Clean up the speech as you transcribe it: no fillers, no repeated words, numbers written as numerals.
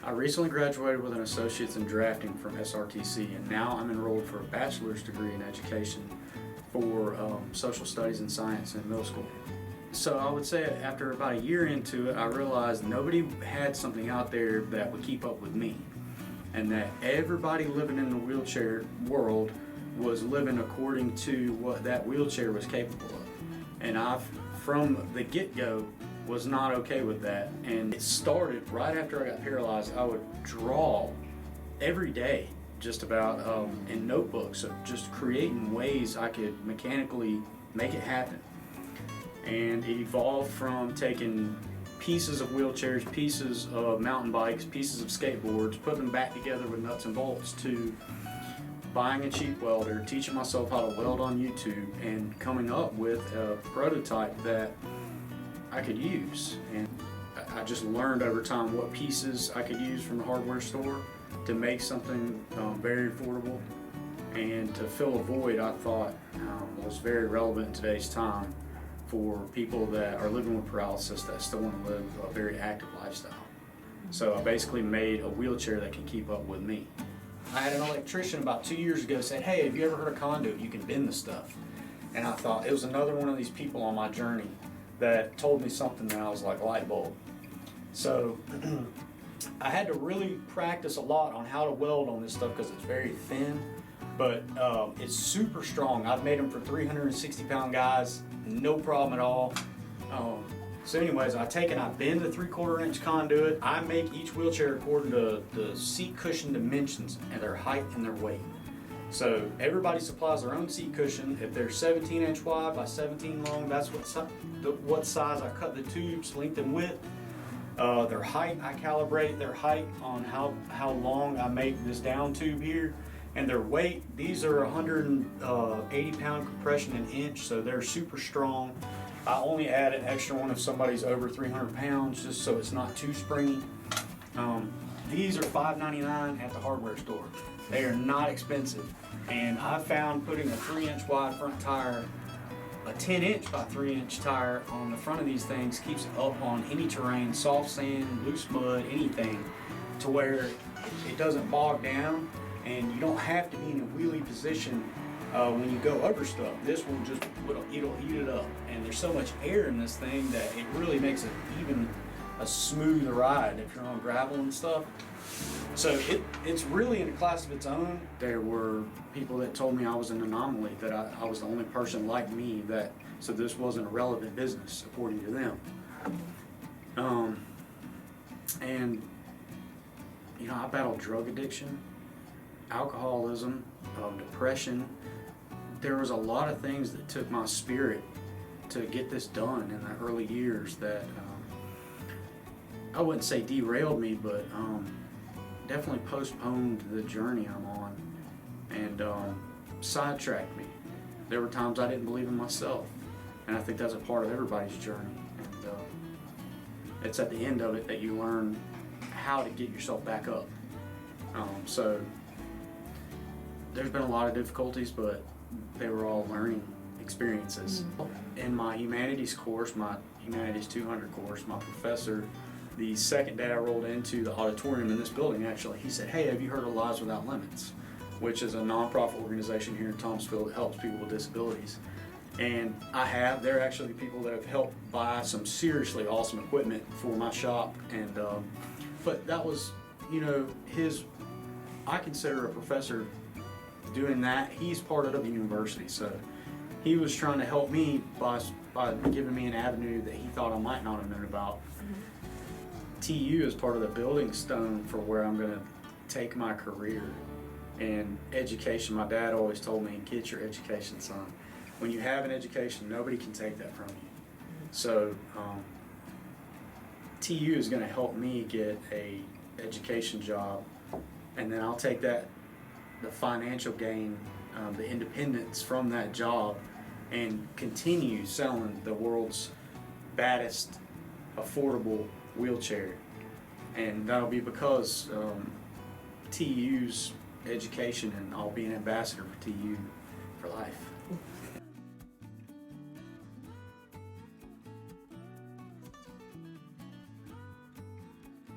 I recently graduated with an associate's in drafting from SRTC, and now I'm enrolled for a bachelor's degree in education for social studies and science in middle school. So I would say after about a year into it, I realized nobody had something out there that would keep up with me, and that everybody living in the wheelchair world was living according to what that wheelchair was capable of. And I, from the get-go, was not okay with that. And it started right after I got paralyzed. I would draw every day, just about in notebooks, of just creating ways I could mechanically make it happen. And it evolved from taking pieces of wheelchairs, pieces of mountain bikes, pieces of skateboards, putting them back together with nuts and bolts, to buying a cheap welder, teaching myself how to weld on YouTube, and coming up with a prototype that I could use. And I just learned over time what pieces I could use from the hardware store to make something very affordable and to fill a void I thought was very relevant in today's time for people that are living with paralysis that still want to live a very active lifestyle. So I basically made a wheelchair that can keep up with me. I had an electrician about 2 years ago say, "Hey, have you ever heard of conduit? You can bend the stuff." And I thought it was another one of these people on my journey that told me something that I was like, light bulb. So I had to really practice a lot on how to weld on this stuff because it's very thin, but it's super strong. I've made them for 360-pound guys, no problem at all. So anyways, I bend the 3/4 inch conduit. I make each wheelchair according to the seat cushion dimensions and their height and their weight. So everybody supplies their own seat cushion. If they're 17 inch wide by 17 long, that's what size I cut the tubes, length and width. Their height, I calibrate their height on how long I make this down tube here. And their weight, these are 180-pound compression an inch, so they're super strong. I only add an extra one if somebody's over 300 pounds, just so it's not too springy. These are $5.99 at the hardware store. They are not expensive. And I found putting a 3-inch wide front tire, a 10-inch by 3-inch tire on the front of these things keeps it up on any terrain, soft sand, loose mud, anything, to where it doesn't bog down, and you don't have to be in a wheelie position when you go over stuff. This one it'll eat it up, and there's so much air in this thing that it really makes it even a smooth ride if you're on gravel and stuff. So it's really in a class of its own. There were people that told me I was an anomaly, that I was the only person like me, so this wasn't a relevant business according to them. And I battled drug addiction, alcoholism, depression. There was a lot of things that took my spirit to get this done in the early years that I wouldn't say derailed me, but definitely postponed the journey I'm on and sidetracked me. There were times I didn't believe in myself, and I think that's a part of everybody's journey. And it's at the end of it that you learn how to get yourself back up. So there's been a lot of difficulties, but they were all learning experiences. In my humanities course, my Humanities 200 course, my professor, the second day I rolled into the auditorium in this building, actually, he said, "Hey, have you heard of Lives Without Limits?" which is a nonprofit organization here in Thomasville that helps people with disabilities. And I have. They're actually people that have helped buy some seriously awesome equipment for my shop. And but that was, I consider a professor doing that. He's part of the university, so he was trying to help me by giving me an avenue that he thought I might not have known about. TU is part of the building stone for where I'm going to take my career. And education, my dad always told me, get your education, son. When you have an education, nobody can take that from you. So TU is going to help me get a education job, and then I'll take the financial gain, the independence from that job, and continue selling the world's baddest affordable wheelchair. And that'll be because TU's education, and I'll be an ambassador for TU for life.